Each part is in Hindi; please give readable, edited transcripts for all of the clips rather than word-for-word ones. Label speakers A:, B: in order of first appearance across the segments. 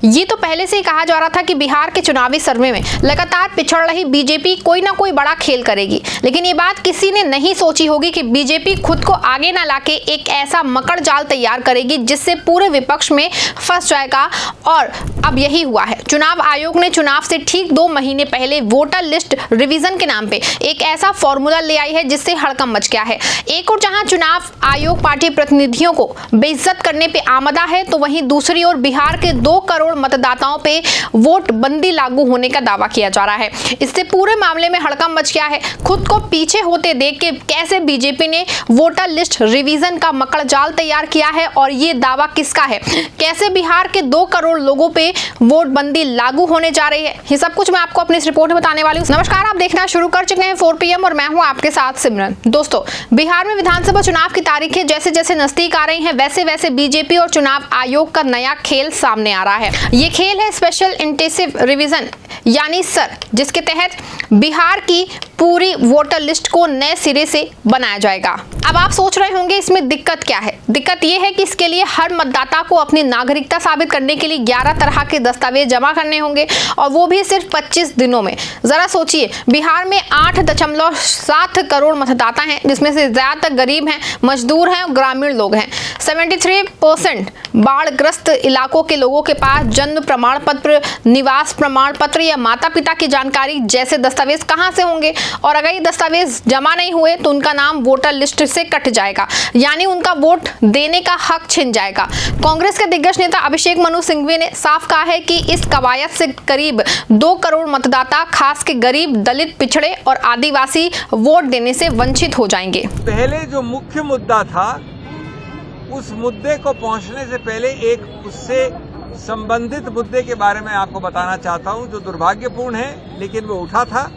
A: ये तो पहले से ही कहा जा रहा था कि बिहार के चुनावी सर्वे में लगातार पिछड़ रही बीजेपी कोई ना कोई बड़ा खेल करेगी, लेकिन ये बात किसी ने नहीं सोची होगी कि बीजेपी खुद को आगे ना लाके एक ऐसा मकड़ जाल तैयार करेगी जिससे पूरे विपक्ष में फंस जाएगा। और अब यही हुआ है। चुनाव आयोग ने चुनाव से ठीक 2 महीने पहले वोटर लिस्ट रिवीजन के नाम पे एक ऐसा फॉर्मूला ले आई है जिससे हड़कंप मच गया है। एक और जहां चुनाव आयोग पार्टी प्रतिनिधियों को बेइज्जत करने पे आमदा है, तो वहीं दूसरी ओर बिहार के 2 करोड़ मतदाताओं पे वोट बंदी लागू होने का दावा किया जा रहा है। इससे पूरे मामले में हड़कंप मच गया है। खुद को पीछे होते देख के कैसे बीजेपी ने वोटर लिस्ट रिवीजन का मकड़ जाल तैयार किया है और ये दावा किसका है, कैसे बिहार के 2 करोड़ लोगों पे वोट बंदी लागू होने जा रही है, ये सब कुछ मैं आपको अपनी इस रिपोर्ट में बताने वाली हूँ। नमस्कार, आप देखना शुरू कर चुके हैं 4 PM और मैं हूँ आपके साथ सिमरन। दोस्तों, बिहार में विधानसभा चुनाव की तारीखें जैसे जैसे नजदीक आ रही हैं, वैसे वैसे बीजेपी और चुनाव आयोग का नया खेल सामने आ रहा है। ये खेल है स्पेशल इंटेंसिव रिवीजन यानी सर, जिसके तहत बिहार की पूरी वोटर लिस्ट को नए सिरे से बनाया जाएगा। अब आप सोच रहे होंगे इसमें दिक्कत क्या है। दिक्कत ये है कि इसके लिए हर मतदाता को अपनी नागरिकता साबित करने के लिए 11 तरह के दस्तावेज जमा करने होंगे और वो भी सिर्फ 25 दिनों में। जरा सोचिए, बिहार में 8.7 करोड़ मतदाता हैं, जिसमें से ज्यादातर गरीब हैं, मजदूर हैं और ग्रामीण लोग हैं। 73% बाढ़ग्रस्त इलाकों के लोगों के पास जन्म प्रमाण पत्र, निवास प्रमाण पत्र या माता पिता की जानकारी जैसे दस्तावेज कहां से होंगे। और अगर ये दस्तावेज जमा नहीं हुए तो उनका नाम वोटर लिस्ट से कट जाएगा, यानी उनका वोट देने का हक छिन जाएगा। कांग्रेस के दिग्गज नेता अभिषेक मनु सिंघवी ने साफ कहा है कि इस कवायद से करीब 2 करोड़ मतदाता, खास के गरीब, दलित, पिछड़े और आदिवासी वोट देने से वंचित हो जाएंगे।
B: पहले जो मुख्य मुद्दा था, उस मुद्दे को पहुंचने से पहले एक उससे संबंधित मुद्दे के बारे में आपको बताना चाहता हूं, जो दुर्भाग्यपूर्ण है, लेकिन वो उठा था,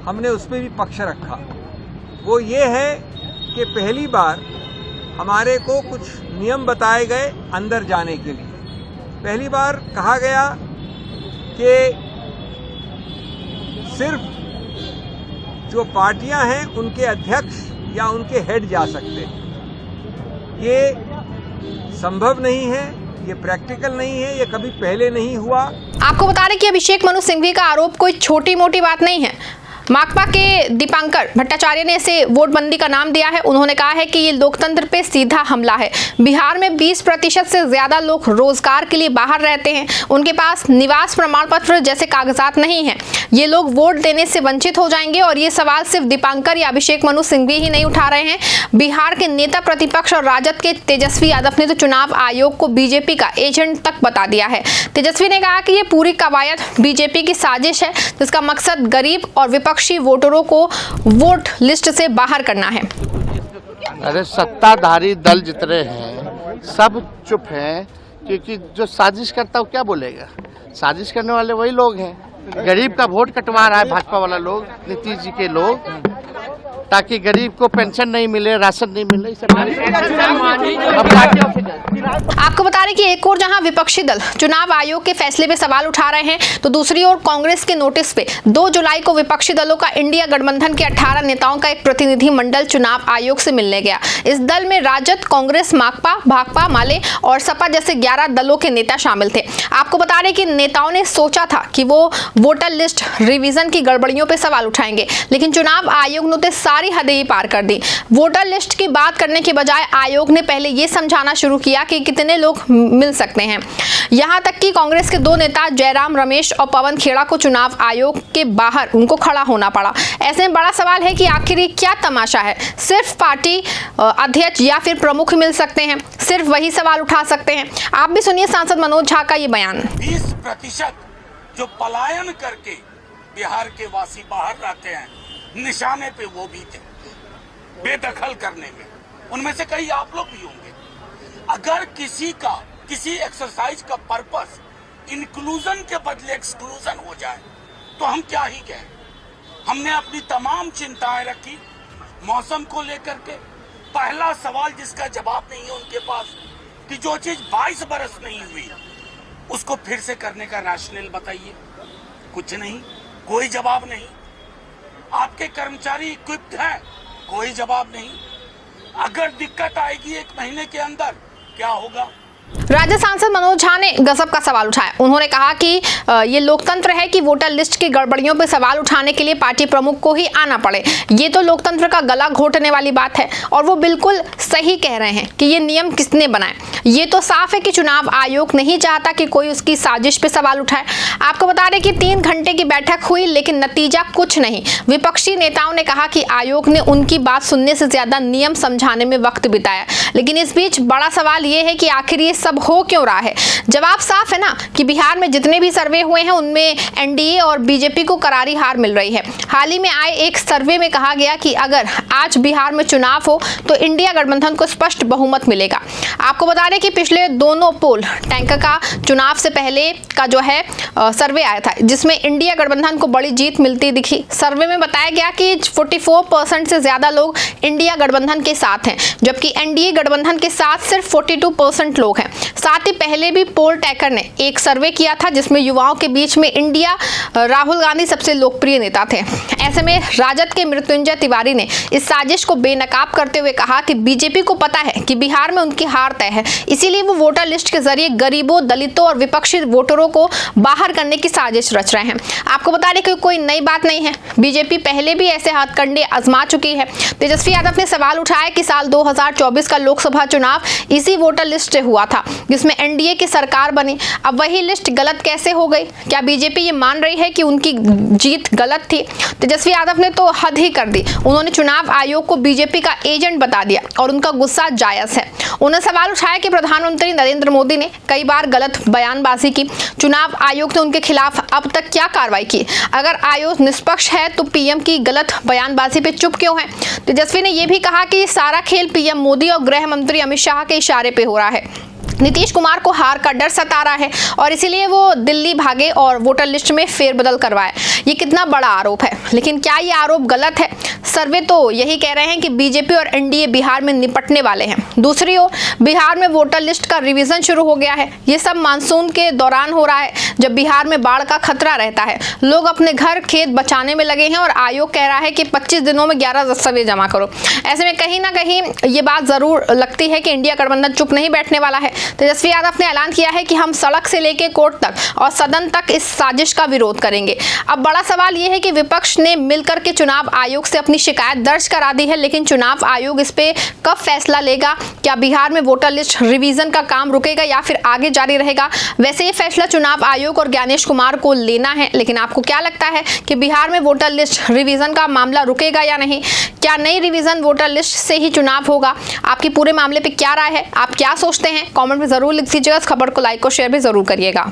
B: हमने उस पर भी पक्ष रखा। वो ये है कि पहली बार हमारे को कुछ नियम बताए गए अंदर जाने के लिए। पहली बार कहा गया कि सिर्फ जो पार्टियां हैं उनके अध्यक्ष या उनके हेड जा सकते हैं। ये संभव नहीं है, ये प्रैक्टिकल नहीं है, ये कभी पहले नहीं हुआ।
A: आपको बता दें कि अभिषेक मनु सिंघवी का आरोप कोई छोटी मोटी बात नहीं है। माकपा के दीपांकर भट्टाचार्य ने इसे वोटबंदी का नाम दिया है। उन्होंने कहा है कि ये लोकतंत्र पे सीधा हमला है। बिहार में 20% से ज्यादा लोग रोजगार के लिए बाहर रहते हैं, उनके पास निवास प्रमाण पत्र जैसे कागजात नहीं है। ये लोग वोट देने से वंचित हो जाएंगे। और ये सवाल सिर्फ दीपांकर या अभिषेक मनु सिंघवी ही नहीं उठा रहे हैं। बिहार के नेता प्रतिपक्ष और राजद के तेजस्वी यादव ने तो चुनाव आयोग को बीजेपी का एजेंट तक बता दिया है। तेजस्वी ने कहा कि ये पूरी कवायद बीजेपी की साजिश है, जिसका मकसद गरीब और विपक्षी वोटरों को वोट लिस्ट से बाहर करना है।
C: अरे सत्ताधारी दल जितने हैं सब चुप हैं, क्योंकि जो साजिश करता है वो क्या बोलेगा। साजिश करने वाले वही लोग हैं। गरीब का वोट कटवा रहा है भाजपा वाला लोग, नीतीश जी के लोग, ताकि गरीब को पेंशन नहीं मिले, राशन नहीं मिले।
A: आपको बता रहे कि एक और जहां विपक्षी दल चुनाव आयोग के फैसले पे सवाल उठा रहे हैं, तो दूसरी ओर कांग्रेस के नोटिस पे 2 जुलाई को विपक्षी दलों का इंडिया गठबंधन के 18 नेताओं का एक प्रतिनिधि मंडल चुनाव आयोग से मिलने गया। इस दल में राजद, कांग्रेस, माकपा, भाकपा, माले और सपा जैसे 11 दलों के नेता शामिल थे। आपको बता रहे कि नेताओं ने सोचा था कि वो वोटर लिस्ट रिवीजन की गड़बड़ियों पे सवाल उठाएंगे, लेकिन चुनाव आयोग ने सारी हदें ही पार कर दी। वोटर लिस्ट की बात करने के बजाय आयोग ने पहले ये समझाना शुरू किया कि कितने लोग मिल सकते हैं। यहां तक कि कांग्रेस के 2 नेता जयराम रमेश और पवन खेड़ा को चुनाव आयोग के बाहर उनको खड़ा होना पड़ा। ऐसे में बड़ा सवाल है कि आखिर ये क्या तमाशा है। सिर्फ पार्टी अध्यक्ष या फिर प्रमुख मिल सकते हैं, सिर्फ वही सवाल उठा सकते हैं। आप भी सुनिए सांसद मनोज झा का ये बयान।
D: 20% जो पलायन करके बिहार के वासी बाहर रहते हैं, निशाने पे वो भी थे, बेदखल करने में। उनमें से कई आप लोग भी होंगे। अगर किसी एक्सरसाइज का पर्पस इंक्लूजन के बदले एक्सक्लूजन हो जाए तो हम क्या ही कहें। हमने अपनी तमाम चिंताएं रखी मौसम को लेकर के। पहला सवाल जिसका जवाब नहीं है उनके पास कि जो चीज 22 बरस नहीं हुई उसको फिर से करने का रैशनल बताइए। कुछ नहीं, कोई जवाब नहीं। आपके कर्मचारी इक्विप्ड हैं, कोई जवाब नहीं। अगर दिक्कत आएगी 1 महीने के अंदर क्या होगा,
A: राज्य सांसद मनोज झा ने गजब का सवाल उठाया। उन्होंने कहा कि ये लोकतंत्र है कि वोटर लिस्ट की गड़बड़ियों पर सवाल उठाने के लिए पार्टी प्रमुख को ही आना पड़े। ये तो लोकतंत्र का गला घोटने वाली बात है और वो बिल्कुल सही कह रहे हैं कि ये नियम किसने बनाए। ये तो साफ है कि चुनाव आयोग नहीं चाहता कि कोई उसकी साजिश पे सवाल उठाए। आपको बता दें कि 3 घंटे की बैठक हुई लेकिन नतीजा कुछ नहीं। विपक्षी नेताओं ने कहा कि आयोग ने उनकी बात सुनने से ज्यादा नियम समझाने में वक्त बिताया। लेकिन इस बीच बड़ा सवाल ये है कि आखिर ये सब हो क्यों रहा है। जवाब साफ है ना कि बिहार में जितने भी सर्वे हुए हैं उनमें एनडीए और बीजेपी को करारी हार मिल रही है। हाल ही में आए एक सर्वे में कहा गया कि अगर आज बिहार में चुनाव हो तो इंडिया गठबंधन को स्पष्ट बहुमत मिलेगा। आपको बता दें कि पिछले दोनों पोल टैंक का चुनाव से पहले का जो है सर्वे आया था जिसमें इंडिया गठबंधन को बड़ी जीत मिलती दिखी। सर्वे में बताया गया कि 44% से ज्यादा लोग इंडिया गठबंधन के साथ हैं जबकि एनडीए गठबंधन के साथ सिर्फ 42% लोग हैं। साथ ही पहले भी पोल टैकर ने एक सर्वे किया था जिसमें युवाओं के बीच में इंडिया राहुल गांधी सबसे लोकप्रिय नेता थे। ऐसे में राजद के मृत्युंजय तिवारी ने इस साजिश को बेनकाब करते हुए कहा कि बीजेपी को पता है कि बिहार में उनकी हार तय है, इसीलिए वो वोटर लिस्ट के जरिए गरीबों, दलितों और विपक्षी वोटरों को बाहर करने की साजिश रच रहे हैं। आपको बता दें कि कोई नई बात नहीं है, बीजेपी पहले भी ऐसे हथकंडे आजमा चुकी है। तेजस्वी यादव ने सवाल उठाया कि साल 2024 का लोकसभा चुनाव इसी वोटर लिस्ट से हुआ था जिसमें एनडीए की सरकार बनी। अब वही लिस्ट गलत कैसे हो गई? क्या बीजेपी ये मान रही है कि उनकी जीत गलत थी? तेजस्वी यादव ने तो हद ही कर दी। उन्होंने चुनाव आयोग को बीजेपी का एजेंट बता दिया और उनका गुस्सा जायज है। उन्होंने सवाल उठाया कि प्रधानमंत्री नरेंद्र मोदी ने कई बार गलत बयानबाजी की, चुनाव आयोग ने उनके खिलाफ अब तक क्या कार्रवाई की? अगर आयोग निष्पक्ष है तो पीएम की गलत बयानबाजी पे चुप क्यों है? तेजस्वी ने यह भी कहा कि सारा खेल पीएम मोदी और गृह मंत्री अमित शाह के इशारे पे हो रहा है। नीतीश कुमार को हार का डर सता रहा है और इसीलिए वो दिल्ली भागे और वोटर लिस्ट में फेरबदल करवाए। ये कितना बड़ा आरोप है, लेकिन क्या ये आरोप गलत है? सर्वे तो यही कह रहे हैं कि बीजेपी और एनडीए बिहार में निपटने वाले हैं। दूसरी ओर बिहार में वोटर लिस्ट का रिवीजन शुरू हो गया है। ये सब मानसून के दौरान हो रहा है जब बिहार में बाढ़ का खतरा रहता है। लोग अपने घर खेत बचाने में लगे हैं और आयोग कह रहा है कि 25 दिनों में 11 दस्तावेज जमा करो। ऐसे में कहीं ना कहीं ये बात जरूर लगती है कि इंडिया गठबंधन चुप नहीं बैठने वाला है। तेजस्वी यादव ने ऐलान किया है कि हम सड़क से लेकर कोर्ट तक और सदन तक इस साजिश का विरोध करेंगे। अब बड़ा सवाल यह है कि विपक्ष ने मिलकर के चुनाव आयोग से अपनी शिकायत दर्ज करा दी है, लेकिन चुनाव आयोग इस पे कब फैसला लेगा? क्या बिहार में वोटर लिस्ट रिवीजन का काम रुकेगा या फिर आगे जारी रहेगा? वैसे ये फैसला चुनाव आयोग और ज्ञानेश कुमार को लेना है, लेकिन आपको क्या लगता है कि बिहार में वोटर लिस्ट रिवीजन का मामला रुकेगा या नहीं? क्या नई रिवीजन वोटर लिस्ट से ही चुनाव होगा? आपकी पूरे मामले पे क्या राय है? आप क्या सोचते हैं? कमेंट में जरूर लिख दीजिएगा। इस खबर को लाइक और शेयर भी जरूर करिएगा।